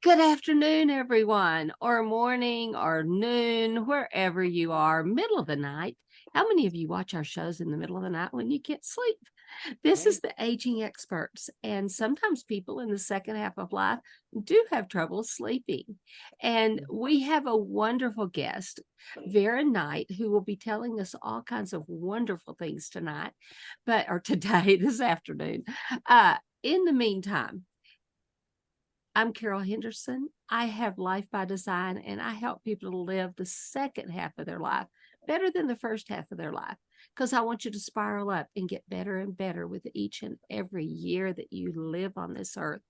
Good afternoon, everyone, or morning, or noon, wherever you are, middle of the night. How many of you watch our shows in the middle of the night when you can't sleep? This is the Aging Experts, and sometimes people in the second half of life do have trouble sleeping. And we have a wonderful guest, Vera Knight, who will be telling us all kinds of wonderful things tonight, or today, this afternoon. In the meantime, I'm Carol Henderson. I have Life by Design, and I help people to live the second half of their life better than the first half of their life, because I want you to spiral up and get better and better with each and every year that you live on this earth,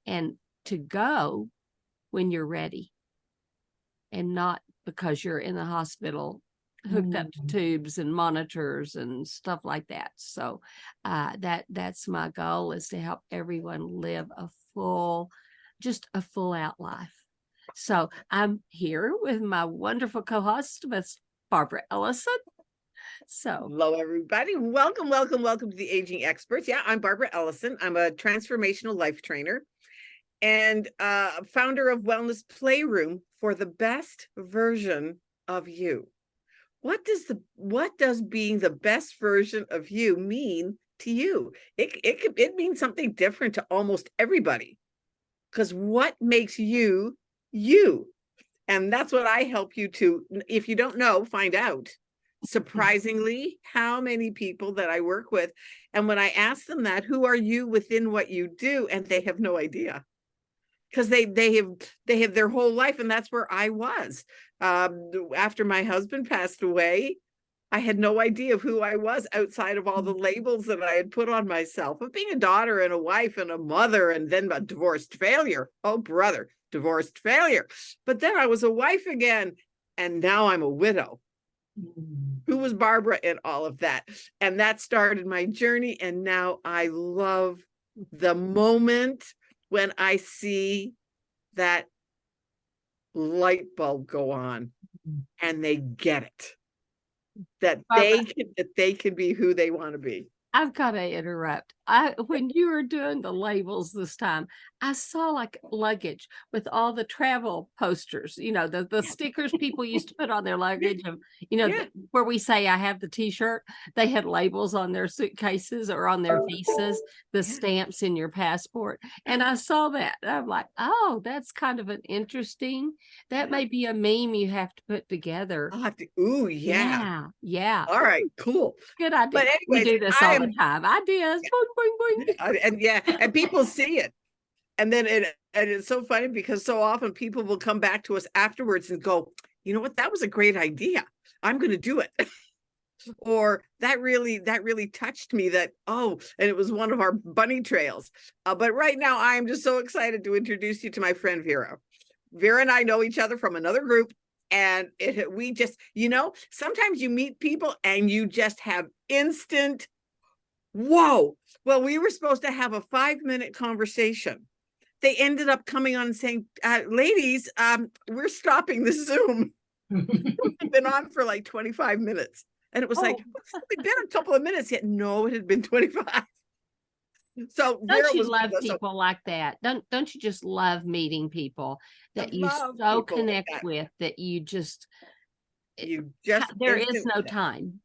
and to go when you're ready and not because you're in the hospital hooked up to tubes and monitors and stuff like that. So that's my goal, is to help everyone live just a full out life. So I'm here with my wonderful co-host, Miss BarbaraEllison. So hello, everybody. Welcome to the Aging Experts. Yeah, I'm Barbara Ellison. I'm a transformational life trainer and founder of Wellness Playroom for the best version of you. What does being the best version of you mean to you? It means something different to almost everybody. Because what makes you, you? And that's what I help you to. If you don't know, find out. Surprisingly, how many people that I work with, and when I ask them that, who are you within what you do? And they have no idea. Because they have their whole life, and that's where I was. After my husband passed away, I had no idea of who I was outside of all the labels that I had put on myself of being a daughter and a wife and a mother, and then a divorced failure. Oh, brother, divorced failure. But then I was a wife again, and now I'm a widow. Who was Barbara in all of that? And that started my journey. And now I love the moment when I see that light bulb go on and they get it. That they can be who they want to be. I've got to interrupt. When you were doing the labels this time, I saw like luggage with all the travel posters, the stickers people used to put on their luggage of, where we say I have the t-shirt, they had labels on their suitcases or on their visas, the stamps in your passport. And I saw that. I'm like, oh, that's kind of an interesting, that may be a meme you have to put together. I'll have to, ooh, yeah. Yeah. All right, cool. Good idea. But anyways, we do this all the time. Ideas. Boing, boing, boing. And people see it. And then it's so funny because so often people will come back to us afterwards and go, you know what, that was a great idea. I'm going to do it. Or that really touched me, and it was one of our bunny trails. But right now I am just so excited to introduce you to my friend Vera. Vera and I know each other from another group. And we just, sometimes you meet people and you just have instant, whoa. Well, we were supposed to have a 5-minute conversation. They ended up coming on and saying, ladies, we're stopping the Zoom. We've been on for like 25 minutes. And it was like, it's only been a couple of minutes yet. No, it had been 25. So don't you love people like that? Don't you just love meeting people that you so connect with that there is no time.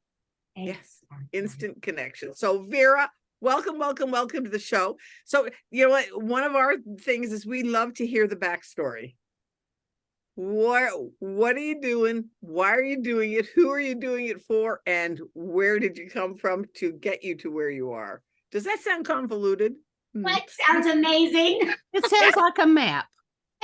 Yes, instant connection. So Vera, welcome to the show. So you know what? One of our things is we love to hear the backstory. What are you doing? Why are you doing it? Who are you doing it for? And where did you come from to get you to where you are? Does that sound convoluted? That sounds amazing. It sounds like a map.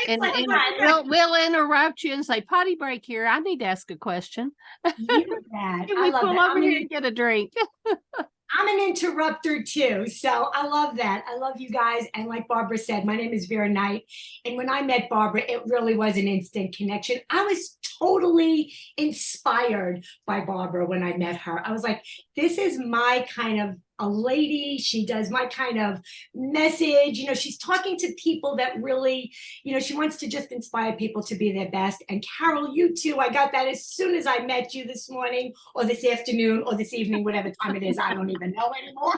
And we'll interrupt you and say, potty break here. I need to ask a question. You Can we pull over here and get a drink? I'm an interrupter too. So I love that. I love you guys. And like Barbara said, my name is Vera Knight. And when I met Barbara, it really was an instant connection. I was totally inspired by Barbara when I met her. I was like, this is my kind of a lady. She does my kind of message. She's talking to people that really, she wants to just inspire people to be their best. And Carol, you too. I got that as soon as I met you this morning or this afternoon or this evening, whatever time it is. I don't even know anymore.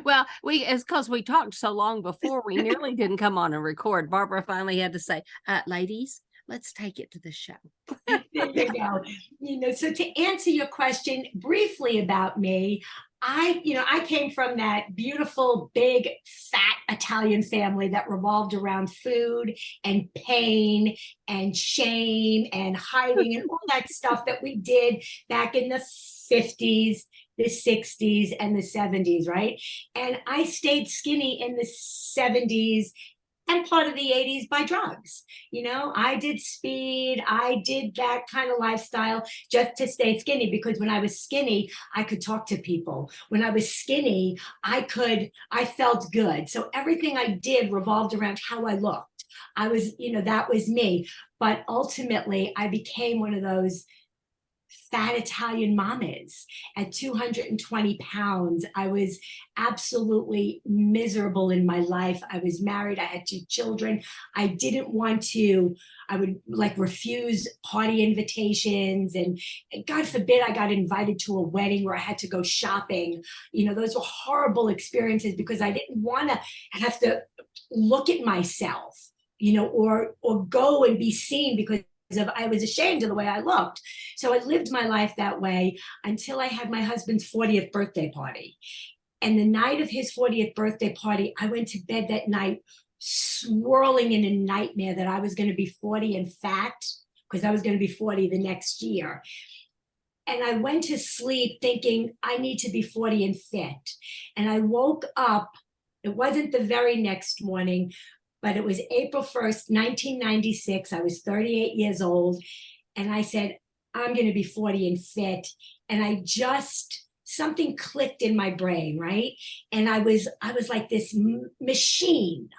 Well, it's because we talked so long before, we nearly didn't come on and record. Barbara finally had to say, ladies, let's take it to the show. There you go. So to answer your question briefly about me, I came from that beautiful, big, fat Italian family that revolved around food and pain and shame and hiding and all that stuff that we did back in the 50s, the 60s, and the 70s, right? And I stayed skinny in the 70s and part of the 80s by drugs. I did speed, I did that kind of lifestyle just to stay skinny, because when I was skinny, I could talk to people. When I was skinny, I felt good. So everything I did revolved around how I looked. That was me. But ultimately, I became one of those fat Italian mamas at 220 pounds. I was absolutely miserable in my life. I was married. I had 2 children. I didn't want to, I would refuse party invitations. And God forbid I got invited to a wedding where I had to go shopping. Those were horrible experiences because I didn't want to have to look at myself, or go and be seen because I was ashamed of the way I looked. So I lived my life that way until I had my husband's 40th birthday party. And the night of his 40th birthday party, I went to bed that night swirling in a nightmare that I was going to be 40 and fat, because I was going to be 40 the next year. And I went to sleep thinking I need to be 40 and fit. And I woke up, it wasn't the very next morning, but it was April 1st, 1996. I was 38 years old. And I said, I'm going to be 40 and fit. And something clicked in my brain, right? And I was like this machine.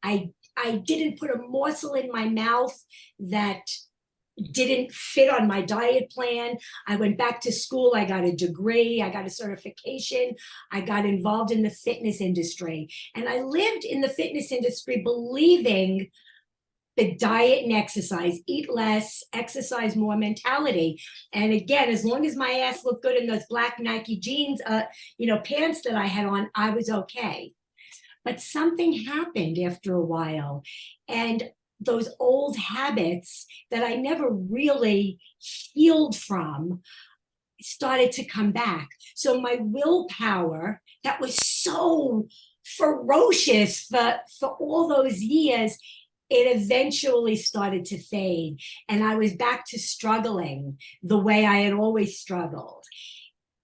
I didn't put a morsel in my mouth that didn't fit on my diet plan. I went back to school. I got a degree. I got a certification. I got involved in the fitness industry. And I lived in the fitness industry believing the diet and exercise, eat less, exercise more mentality. And again, as long as my ass looked good in those black Nike jeans, pants that I had on, I was okay. But something happened after a while. And those old habits that I never really healed from started to come back. So my willpower that was so ferocious for all those years, it eventually started to fade. And I was back to struggling the way I had always struggled.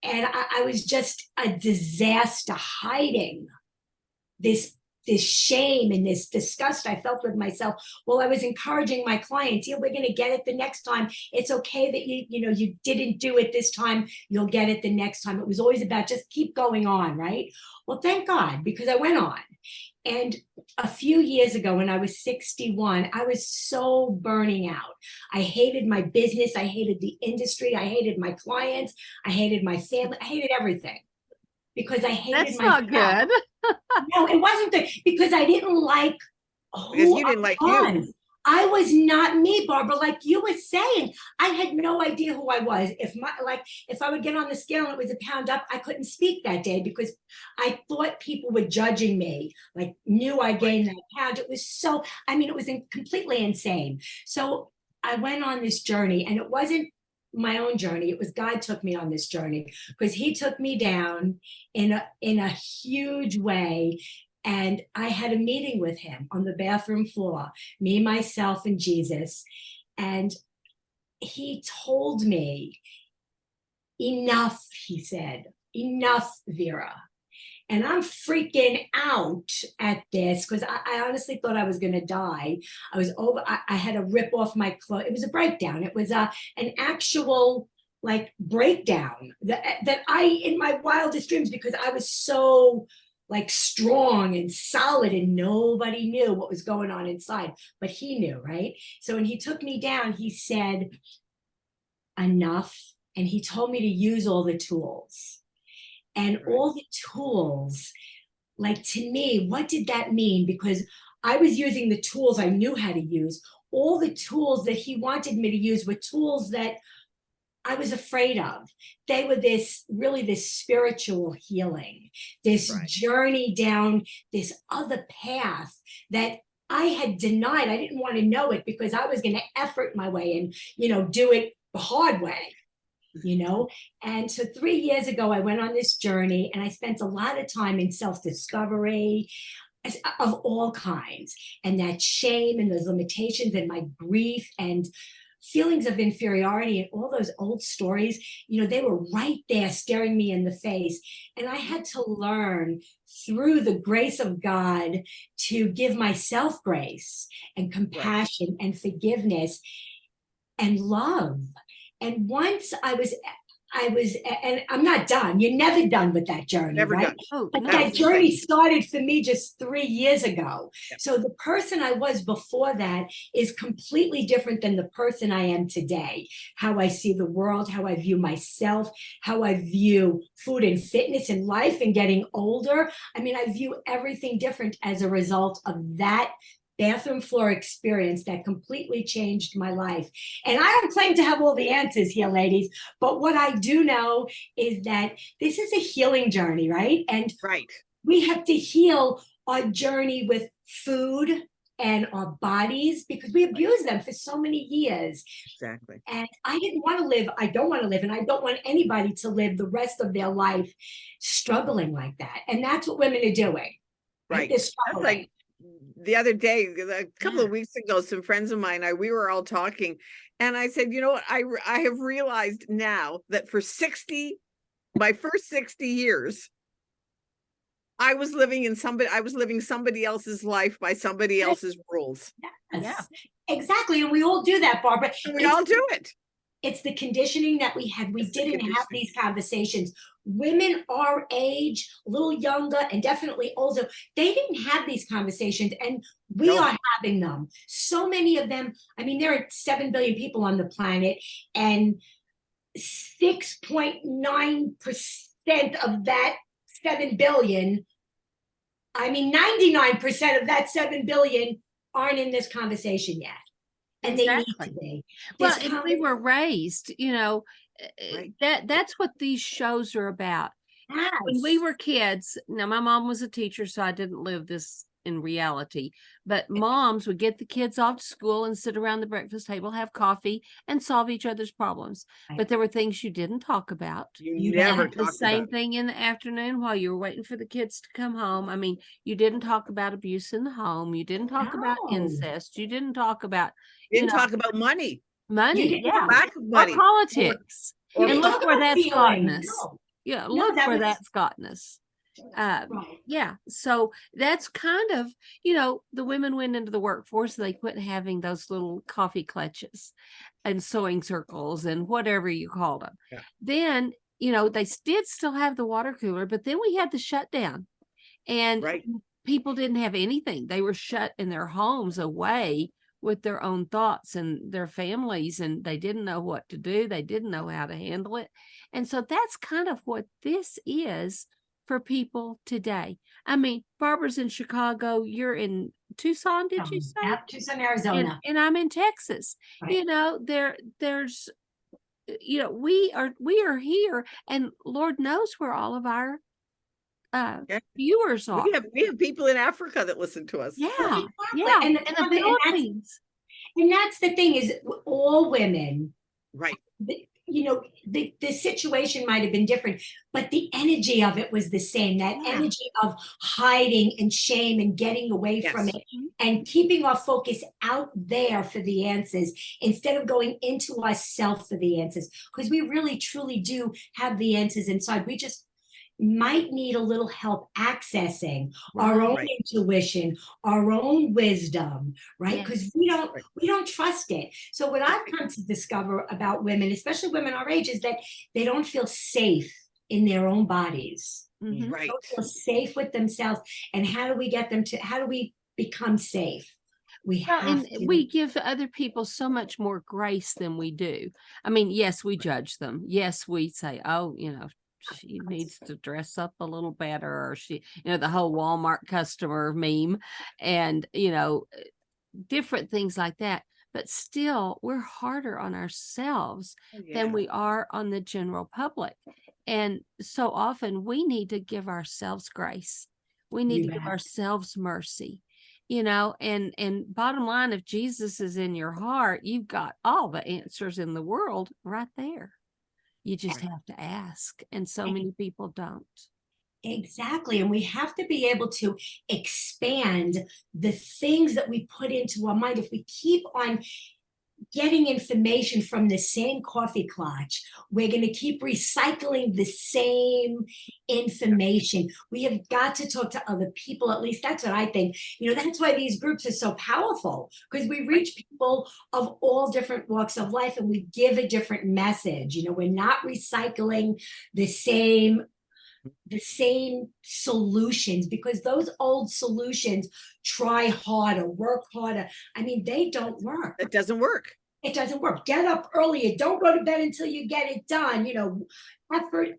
And I was just a disaster, hiding this shame and this disgust I felt with myself. Well, I was encouraging my clients, we're going to get it the next time. It's okay that you didn't do it this time. You'll get it the next time. It was always about just keep going on, right? Well, thank God, because I went on. And a few years ago, when I was 61, I was so burning out. I hated my business. I hated the industry. I hated my clients. I hated my family. I hated everything. Because I hated myself. That's not good. No, it wasn't good, because I didn't like who Because you didn't like you. I was not me, Barbara. Like you were saying, I had no idea who I was. If I would get on the scale and it was a pound up, I couldn't speak that day because I thought people were judging me, knew I gained that pound. It was completely insane. So I went on this journey, and it wasn't my own journey. It was God took me on this journey, because he took me down in a huge way. And I had a meeting with him on the bathroom floor, me, myself, and Jesus. And he told me, enough, he said, enough, Vera. And I'm freaking out at this because I honestly thought I was going to die. I was over. I had to rip off my clothes. It was a breakdown. It was an actual breakdown that I, in my wildest dreams, because I was so strong and solid, and nobody knew what was going on inside, but he knew, right? So when he took me down, he said, enough. And he told me to use all the tools. And all the tools, to me, what did that mean? Because I was using the tools I knew how to use. All the tools that he wanted me to use were tools that I was afraid of. They were this spiritual healing, this journey down this other path that I had denied. I didn't want to know it because I was going to effort my way and, do it the hard way, And so 3 years ago, I went on this journey and I spent a lot of time in self-discovery of all kinds, and that shame and those limitations and my grief and feelings of inferiority and all those old stories, they were right there staring me in the face. And I had to learn through the grace of God to give myself grace and compassion and forgiveness and love. And once I was, and I'm not done. You're never done with that journey, Never right? done. Oh, But no. that journey started for me just 3 years ago. Yep. So the person I was before that is completely different than the person I am today. How I see the world, how I view myself, how I view food and fitness and life and getting older. I mean, I view everything different as a result of that bathroom floor experience that completely changed my life. And I don't claim to have all the answers here, ladies, but what I do know is that this is a healing journey, right? And we have to heal our journey with food and our bodies because we abuse them for so many years. Exactly. And I didn't want to live, I don't want to live, and I don't want anybody to live the rest of their life struggling like that. And that's what women are doing. Right. That's like the other day, a couple of weeks ago, some friends of mine, we were all talking, and I said, you know what, I have realized now that for my first 60 years, I was living somebody else's life by somebody else's rules. Yes. Yeah. Exactly. And we all do that, Barbara. And we all do it. It's the conditioning that we had. We didn't have these conversations. Women our age, a little younger and definitely older, they didn't have these conversations, and we are having them. So many of them, I mean, there are 7 billion people on the planet, and 6.9% of that 7 billion, I mean, 99% of that 7 billion aren't in this conversation yet. And they need to be. Well, and we were raised, that's what these shows are about. Yes. When we were kids, now my mom was a teacher, so I didn't live this in reality, but moms would get the kids off to school and sit around the breakfast table, have coffee, and solve each other's problems. But there were things you didn't talk about. You never the same thing in the afternoon while you were waiting for the kids to come home. I mean, you didn't talk about abuse in the home. You didn't talk about incest. You didn't talk about talk about money. Lack of money, or politics. And look where that's gotten us. Look where that's gotten us. So that's kind of, the women went into the workforce, they quit having those little coffee clutches and sewing circles and whatever you called them. Then, they did still have the water cooler, but then we had the shutdown, and people didn't have anything. They were shut in their homes away with their own thoughts and their families, and they didn't know what to do. They didn't know how to handle it. And so that's kind of what this is for people today. I mean, Barbara's in Chicago. You're in Tucson, did you say? Yep, Tucson, Arizona. And I'm in Texas. There's, we are here, and Lord knows where all of our viewers are. We have people in Africa that listen to us. And the Philippines. And that's the thing, is all women. The situation might have been different, but the energy of it was the same. That energy of hiding and shame and getting away from it and keeping our focus out there for the answers instead of going into ourselves for the answers. Because we really, truly do have the answers inside. We just might need a little help accessing our own intuition, our own wisdom, right? Because we don't trust it. So what I've come to discover about women, especially women our age, is that they don't feel safe in their own bodies. They don't feel safe with themselves. And how do we become safe? We give other people so much more grace than we do. I mean, yes, we judge them. Yes, we say, she needs to dress up a little better, or the whole Walmart customer meme, and different things like that. but still we're harder on ourselves Oh, than yeah. we are on the general public. And so often we need to give ourselves grace. We need You to give bet. ourselves mercy, and bottom line, if Jesus is in your heart, you've got all the answers in the world right there. You just Right. have to ask. And so many people don't. Exactly. And we have to be able to expand the things that we put into our mind. If we keep on getting information from the same coffee clutch, we're going to keep recycling the same information. We have got to talk to other people. At least that's what I think. That's why these groups are so powerful, because we reach people of all different walks of life and we give a different message. We're not recycling the same solutions, because those old solutions, try harder, work harder, they don't work. It doesn't work. It doesn't work. Get up earlier. Don't go to bed until you get it done.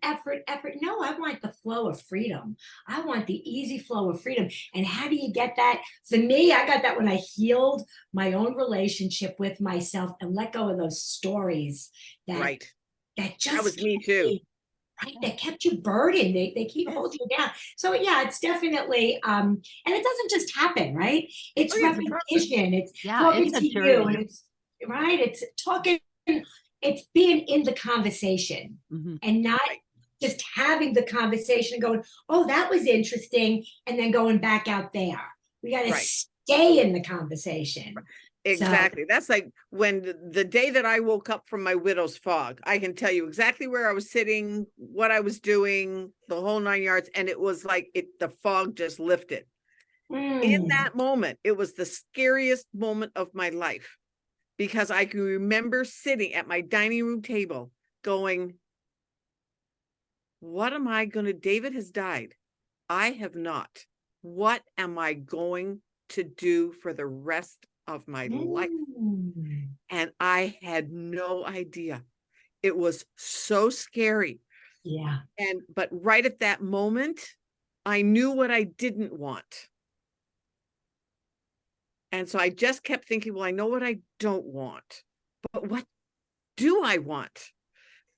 Effort. No, I want the flow of freedom. I want the easy flow of freedom. And how do you get that? For me, I got that when I healed my own relationship with myself and let go of those stories that That was me too. Right, that kept you burdened. They keep holding you down. So yeah, it's definitely and it doesn't just happen, right? It's repetition. It's talking to you, and it's right. It's talking. It's being in the conversation and not just having the conversation and going, "Oh, that was interesting," and then going back out there. We got to stay in the conversation. Exactly. That's like when the day that I woke up from my widow's fog, I can tell you exactly where I was sitting, what I was doing, the whole 9 yards. And it was like the fog just lifted. In that moment, it was the scariest moment of my life, because I can remember sitting at my dining room table going, what am I going to, David has died. I have not. What am I going to do for the rest of my life? And I had no idea. It was so scary. Yeah. But right at that moment, I knew what I didn't want. And so I just kept thinking, well, I know what I don't want, but what do I want?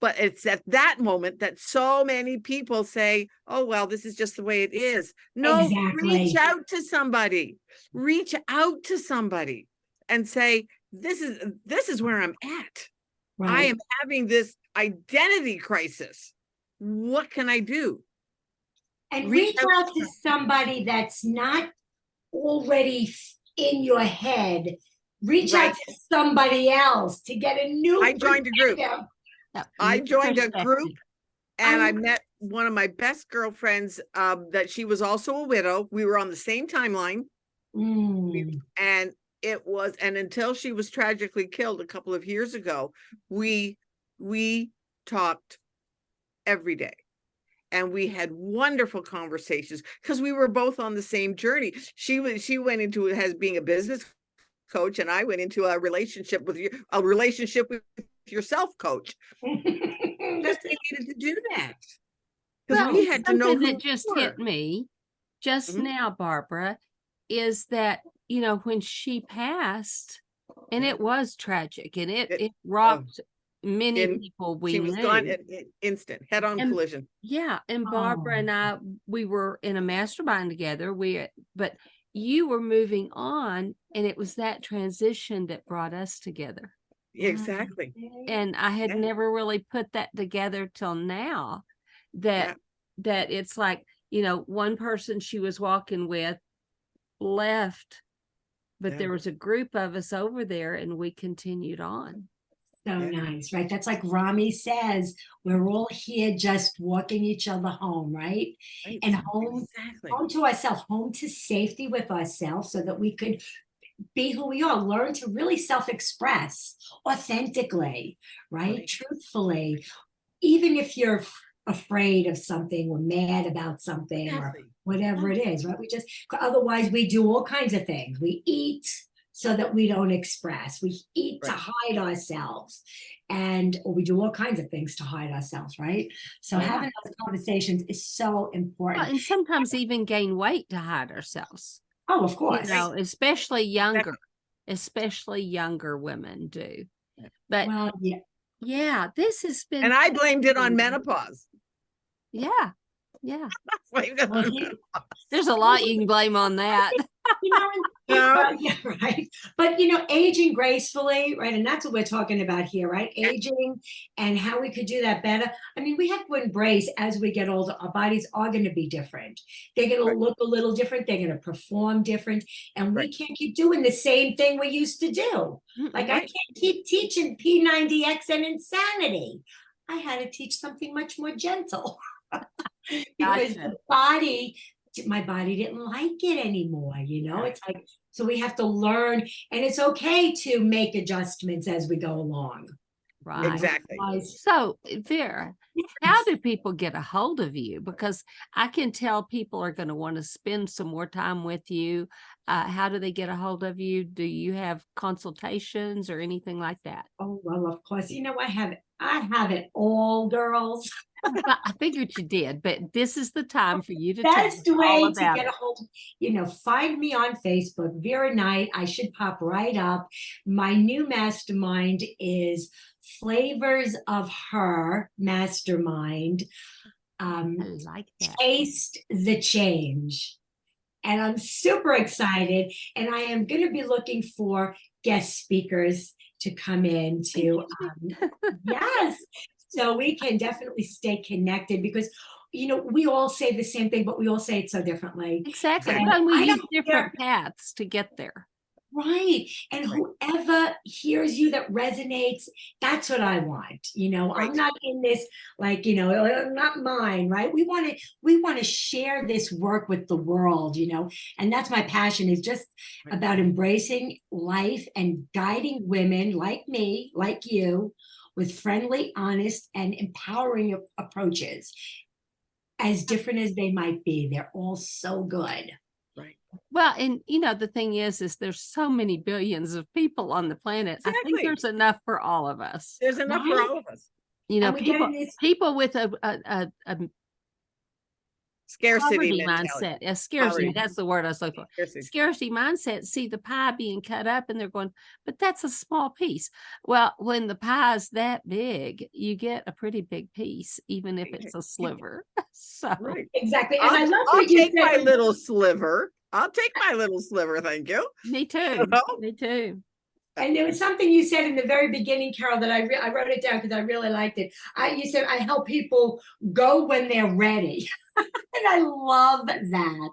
But it's at that moment that so many people say, oh, well, this is just the way it is. No, reach out to somebody. Reach out to somebody and say, this is where I'm at. Right. I am having this identity crisis. What can I do? And reach out to somebody that's not already in your head. Reach out to somebody else to get a new I joined a group. I joined a group and I met one of my best girlfriends that she was also a widow. We were on the same timeline. And it was, and until she was tragically killed a couple of years ago, we talked every day. And we had wonderful conversations because we were both on the same journey. She went into it as being a business coach, and I went into a relationship with yourself coach. Just we needed to do that because we had to know who that just hit me just now, Barbara, is that when she passed, and it was tragic, and it rocked many people we knew. She was gone at instant head-on collision. Yeah, and Barbara and I, we were in a mastermind together. But you were moving on, and it was that transition that brought us together. Exactly. And I had never really put that together till now, that it's like, one person she was walking with left, but there was a group of us over there, and we continued on. So nice, right? That's like Rami says, we're all here just walking each other home, right? And home to ourselves, home to safety with ourselves, so that we could be who we are, learn to really self-express authentically, right? Truthfully, even if you're afraid of something or mad about something or whatever it is, right? Otherwise we do all kinds of things. We eat so that we don't express. We eat to hide ourselves, or we do all kinds of things to hide ourselves, right? So having those conversations is so important. Well, and sometimes even gain weight to hide ourselves. Oh, of course. Especially younger. especially younger women do. But Well, yeah. yeah, this has been, And I blamed it on menopause. yeah. Blamed it Well, on he- There's a lot you can blame on that. You know, and No. yeah, right. But aging gracefully, right? And that's what we're talking about here, right? Aging and how we could do that better. I mean, we have to embrace as we get older, our bodies are going to be different. They're going Right. to look a little different. They're going to perform different. And we Right. can't keep doing the same thing we used to do. Like I Right. can't keep teaching P90X and insanity. I had to teach something much more gentle because Gotcha. my body didn't like it anymore. Yeah. It's like, so we have to learn, and it's okay to make adjustments as we go along. Right. Exactly. So, Vera, how do people get a hold of you? Because I can tell people are going to want to spend some more time with you. How do they get a hold of you? Do you have consultations or anything like that? Oh, well, of course. I have it all, girls. Well, I figured you did, but this is the time for you to tell us Best way all to about get it. a hold, find me on Facebook, Vera Knight. I should pop right up. My new mastermind is Flavors of Her Mastermind. I like that. Taste the change. And I'm super excited. And I am going to be looking for guest speakers to come in to, yes. So we can definitely stay connected because, we all say the same thing, but we all say it so differently. Exactly. And Well, we I use don't different paths to get there. Right. And whoever hears you that resonates, that's what I want. I'm not in this not mine, right? We want to share this work with the world, and that's my passion is just about embracing life and guiding women like me, like you, with friendly, honest, and empowering approaches. As different as they might be, they're all so good. Right. Well, and the thing is there's so many billions of people on the planet. I think Exactly. there's enough for all of us. There's enough for all of us. And we get in People with a Scarcity poverty mindset, a scarcity, Poverty. that's the word I was looking for. Scarcity mindset, see the pie being cut up and they're going, but that's a small piece. Well, when the pie is that big, you get a pretty big piece, even if it's a sliver. So Right. Exactly. And I love I'll what you take said. my little sliver. I'll take my little sliver, thank you. Me too. Me too. And there was something you said in the very beginning, Carol, that I wrote it down because I really liked it. You said I help people go when they're ready, and I love that.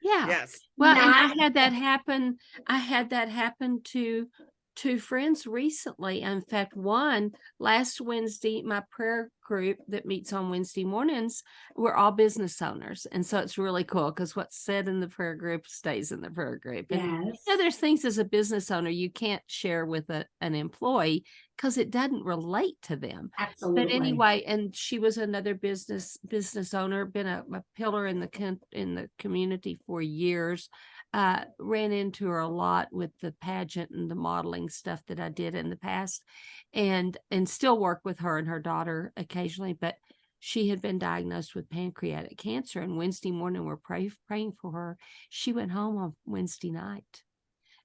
Yeah. Yes. Well, and I had that happen. I had that happen to two friends recently. In fact, one last Wednesday, my prayer group that meets on Wednesday mornings, we're all business owners. And so it's really cool because what's said in the prayer group stays in the prayer group. And Yes. there's things as a business owner you can't share with an employee because it doesn't relate to them. Absolutely. But anyway, and she was another business owner, been a pillar in the community for years. Ran into her a lot with the pageant and the modeling stuff that I did in the past, and still work with her and her daughter occasionally. But she had been diagnosed with pancreatic cancer, and Wednesday morning we're praying for her. She went home on Wednesday night,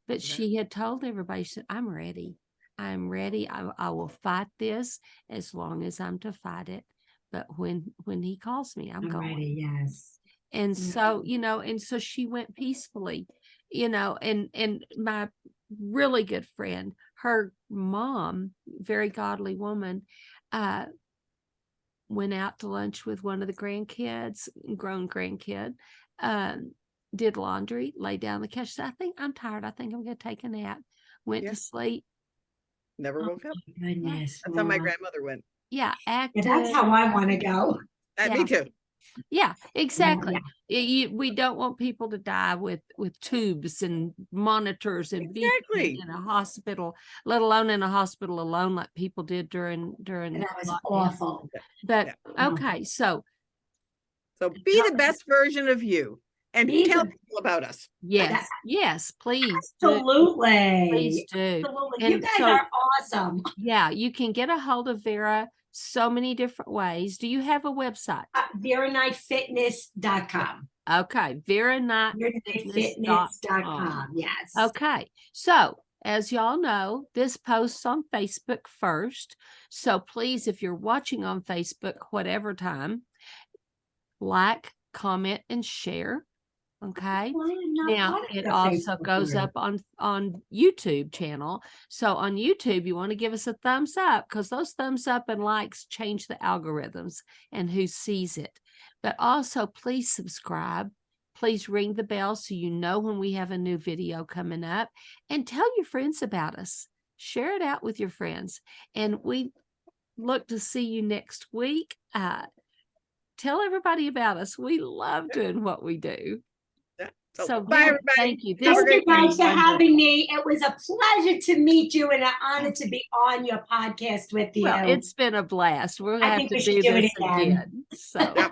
but she had told everybody, she said, "I'm ready. I'm ready. I will fight this as long as I'm to fight it. But when he calls me, I'm going." ready. Yes. And so, and so she went peacefully, and my really good friend, her mom, very godly woman, went out to lunch with one of the grandkids, grown grandkid, did laundry, laid down on the couch, said, I'm tired. I think I'm going to take a nap. Went to sleep. Never woke up. Goodness. That's how my grandmother went. Yeah. Active. That's how I want to go. Me too. Yeah, exactly. We don't want people to die with tubes and monitors and being in a hospital, let alone in a hospital alone like people did during that was awful. But okay, so be the best version of you and tell people about us. Yes, please. Absolutely. Please do. Absolutely. And you guys are awesome. Yeah, you can get a hold of Vera so many different ways. Do you have a website? VeraKnightFitness.com. Okay, VeraKnightFitness.com. Yes. Okay, so as y'all know, this posts on Facebook first. So please, if you're watching on Facebook, whatever time, like, comment, and share. Okay. Well, I am not Now part of it the also Facebook goes group. up on YouTube channel. So on YouTube, you want to give us a thumbs up, because those thumbs up and likes change the algorithms and who sees it. But also please subscribe. Please ring the bell so you know when we have a new video coming up, and tell your friends about us. Share it out with your friends. And we look to see you next week. Tell everybody about us. We love doing what we do. So bye, Vera, everybody. thank you. Have a Thank you great day. guys for having me. It was a pleasure to meet you and an honor to be on your podcast with you. Well, it's been a blast. We're I gonna have think to we should do do it this again. again. So